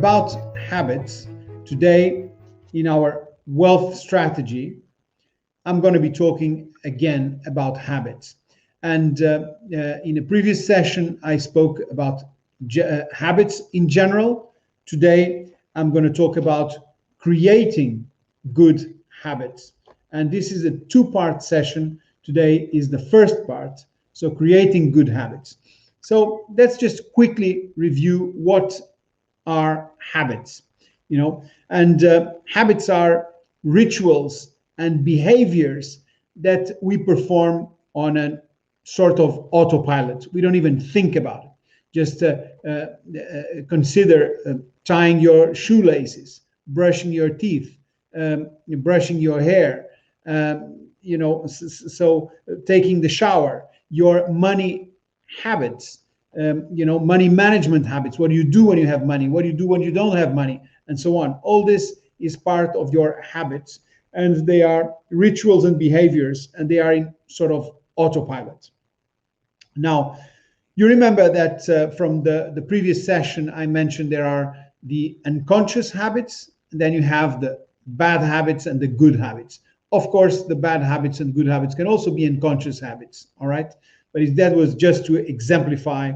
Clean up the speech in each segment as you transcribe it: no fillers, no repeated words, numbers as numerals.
about habits. Today, in our wealth strategy, I'm going to be talking again about habits. And in a previous session, I spoke about habits in general. Today, I'm going to talk about creating good habits. And this is a two-part session. Today is the first part. So creating good habits. So let's just quickly review what are habits, and habits are rituals and behaviors that we perform on a sort of autopilot. We don't even think about it. Just consider tying your shoelaces, brushing your teeth, brushing your hair, so taking the shower, your money habits, money management habits. What do you do when you have money? What do you do when you don't have money? And so on. All this is part of your habits, and they are rituals and behaviors, and they are in sort of autopilot. Now, you remember that from the previous session, I mentioned there are the unconscious habits, and then you have the bad habits and the good habits. Of course, the bad habits and good habits can also be unconscious habits, all right? But that was just to exemplify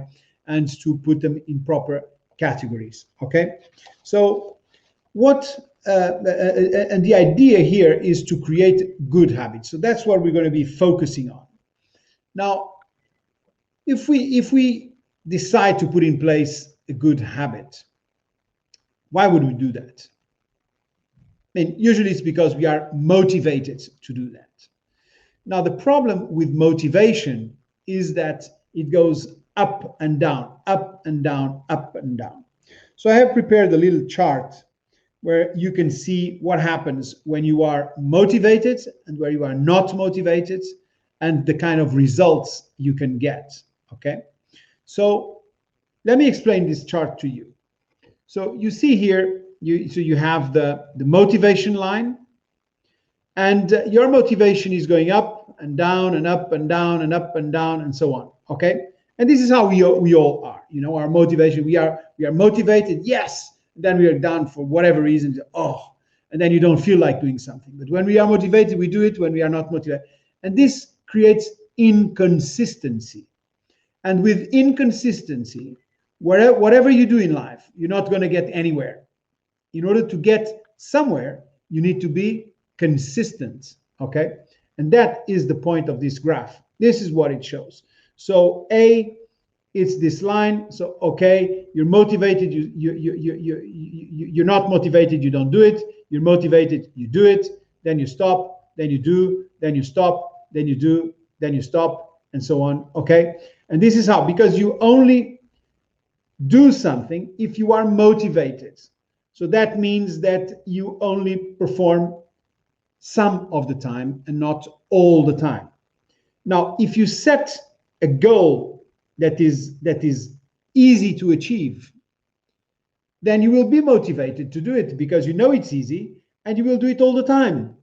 and to put them in proper categories, okay? So and the idea here is to create good habits. So that's what we're going to be focusing on. Now, if we decide to put in place a good habit, why would we do that? I mean, usually it's because we are motivated to do that. Now, the problem with motivation is that it goes up and down, up and down, up and down. So I have prepared a little chart where you can see what happens when you are motivated and where you are not motivated, and the kind of results you can get, okay? So let me explain this chart to you. So you see here, you have the motivation line, and your motivation is going up and down and up and down and up and down and so on, okay? And this is how we all are, our motivation. We are motivated, yes, and then we are down for whatever reason, and then you don't feel like doing something. But when we are motivated, we do it. When we are not motivated, and this creates inconsistency. And with inconsistency, whatever you do in life, you're not going to get anywhere. In order to get somewhere, you need to be consistent, okay? And that is the point of this graph. This is what it shows. So A, it's this line. So okay, you're motivated, you're not motivated, you don't do it. You're motivated, you do it. Then you stop, then you do, then you stop, then you do, then you stop, and so on, okay? And this is how, because you only do something if you are motivated. So that means that you only perform some of the time and not all the time. Now, if you set a goal that is easy to achieve, then you will be motivated to do it because you know it's easy, and you will do it all the time,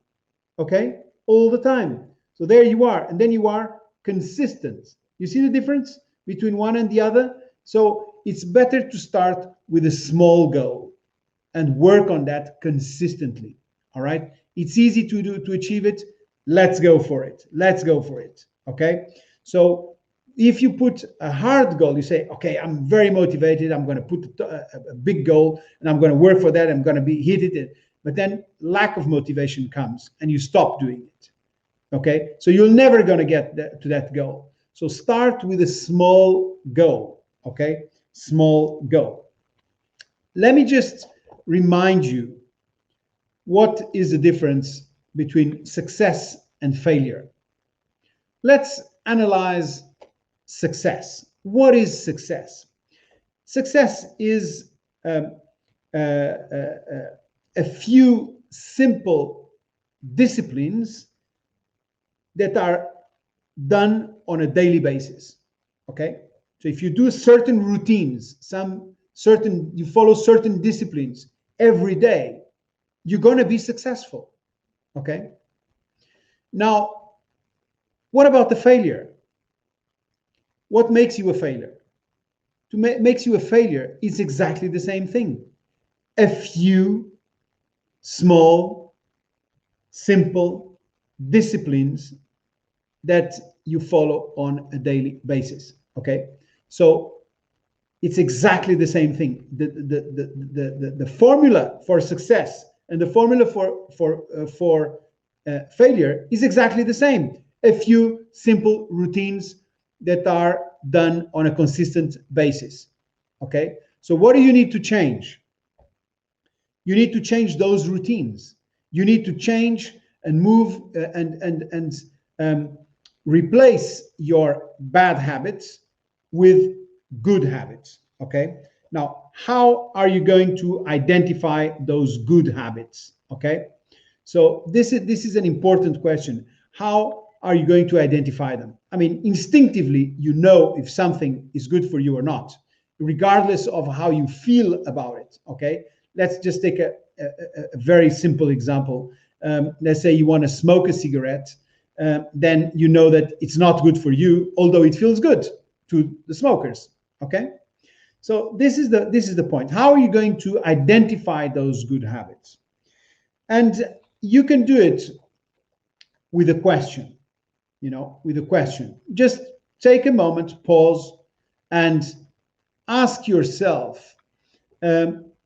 okay? All the time. So there you are, and then you are consistent. You see the difference between one and the other? So it's better to start with a small goal and work on that consistently, all right? It's easy to achieve it. Let's go for it. Let's go for it, okay? So if you put a hard goal, you say, okay, I'm very motivated. I'm going to put a big goal, and I'm going to work for that. I'm going to hit it. But then lack of motivation comes, and you stop doing it, okay? So you're never going to get to that goal. So start with a small goal, okay? Small goal. Let me just remind you what is the difference between success and failure. Let's analyze success. What is success? Success is a few simple disciplines that are done on a daily basis, okay? So if you do certain routines, you follow certain disciplines every day, you're going to be successful, okay? Now, what about the failure? What makes you a failure? Makes you a failure is exactly the same thing. a few small, simple disciplines that you follow on a daily basis. Okay, so it's exactly the same thing. The formula for success and the formula for failure is exactly the same. A few simple routines that are done on a consistent basis. Okay, so what do you need to change? You need to change those routines. You need to change and move and um, replace your bad habits with good habits. Okay. Now, how are you going to identify those good habits? Okay. So this is an important question. How are you going to identify them? I mean, instinctively, you know if something is good for you or not, regardless of how you feel about it. Okay. Let's just take a very simple example. Let's say you want to smoke a cigarette, then you know that it's not good for you, although it feels good to the smokers. Okay, so this is the point. How are you going to identify those good habits? And you can do it with a question. With a question. Just take a moment, pause, and ask yourself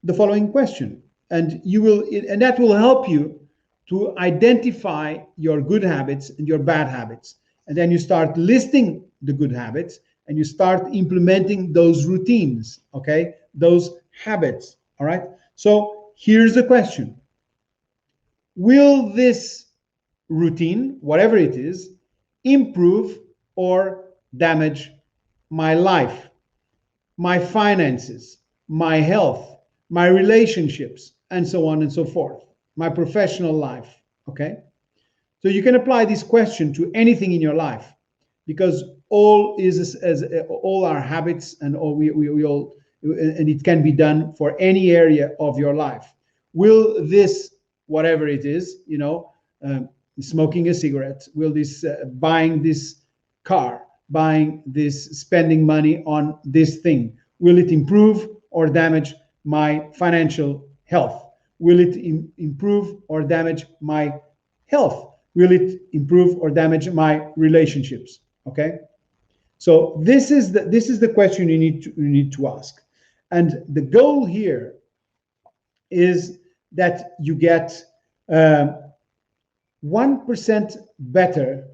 the following question, and that will help you to identify your good habits and your bad habits. And then you start listing the good habits and you start implementing those routines, okay, those habits. All right, so here's the question: will this routine, whatever it is, improve or damage my life, my finances, my health, my relationships, and so on and so forth, my professional life? Okay, so you can apply this question to anything in your life, because all is as all our habits and all we all, and it can be done for any area of your life. Will this, whatever it is, smoking a cigarette, will this buying this car, buying this, spending money on this thing, will it improve or damage my financial health? Will it improve or damage my health? Will it improve or damage my relationships? Okay, so this is the question you need to ask, and the goal here is that you get 1% better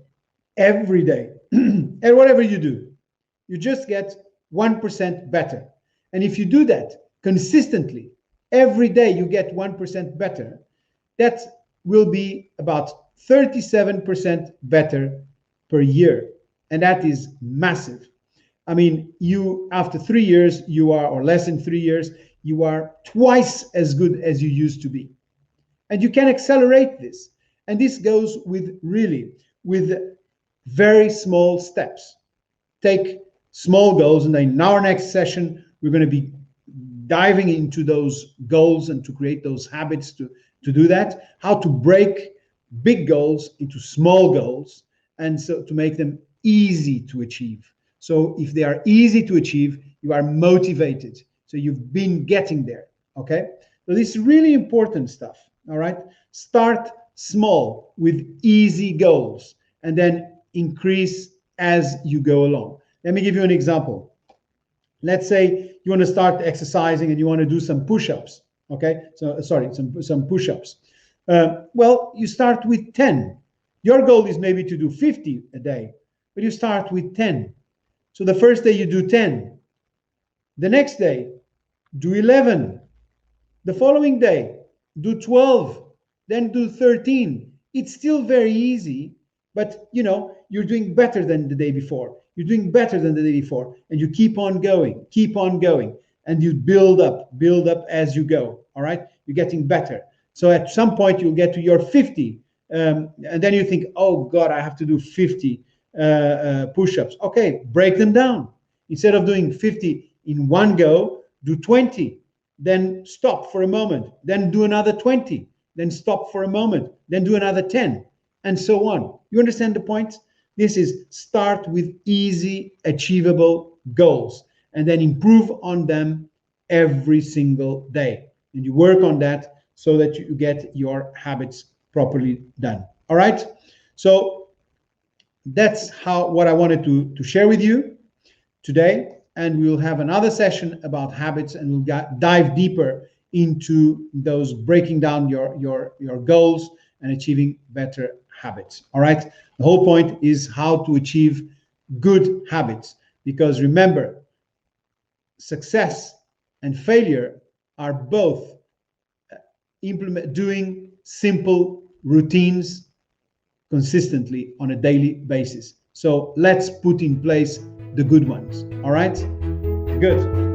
every day. And whatever you do, you just get 1% better. And if you do that consistently, every day you get 1% better, that will be about 37% better per year. And that is massive. I mean, you, after 3 years, you are, or less than 3 years, you are twice as good as you used to be. And you can accelerate this. And this goes with very small steps. Take small goals, and then in our next session, we're going to be diving into those goals and to create those habits to do that, how to break big goals into small goals, and so to make them easy to achieve. So if they are easy to achieve, you are motivated. So you've been getting there. Okay. So this is really important stuff. All right. Start small with easy goals and then increase as you go along. Let me give you an example. Let's say you want to start exercising and you want to do some push-ups. Okay. So sorry, some push-ups. Well, you start with 10. Your goal is maybe to do 50 a day, but you start with 10. So the first day you do 10. The next day, do 11. The following day, do 12. Then do 13. It's still very easy, but you're doing better than the day before. You're doing better than the day before, and you keep on going, and you build up as you go. All right, you're getting better. So at some point you'll get to your 50, and then you think, oh God, I have to do 50 push-ups. Okay, break them down. Instead of doing 50 in one go, do 20. Then stop for a moment. Then do another 20. Then stop for a moment. Then do another 10, and so on. You understand the point? This is start with easy, achievable goals, and then improve on them every single day. and you work on that so that you get your habits properly done. All right, so that's what I wanted to share with you today, and we'll have another session about habits, and we'll dive deeper into those, breaking down your goals and achieving better habits. All right, the whole point is how to achieve good habits, because remember, success and failure are both doing simple routines consistently on a daily basis. So let's put in place the good ones. All right, good.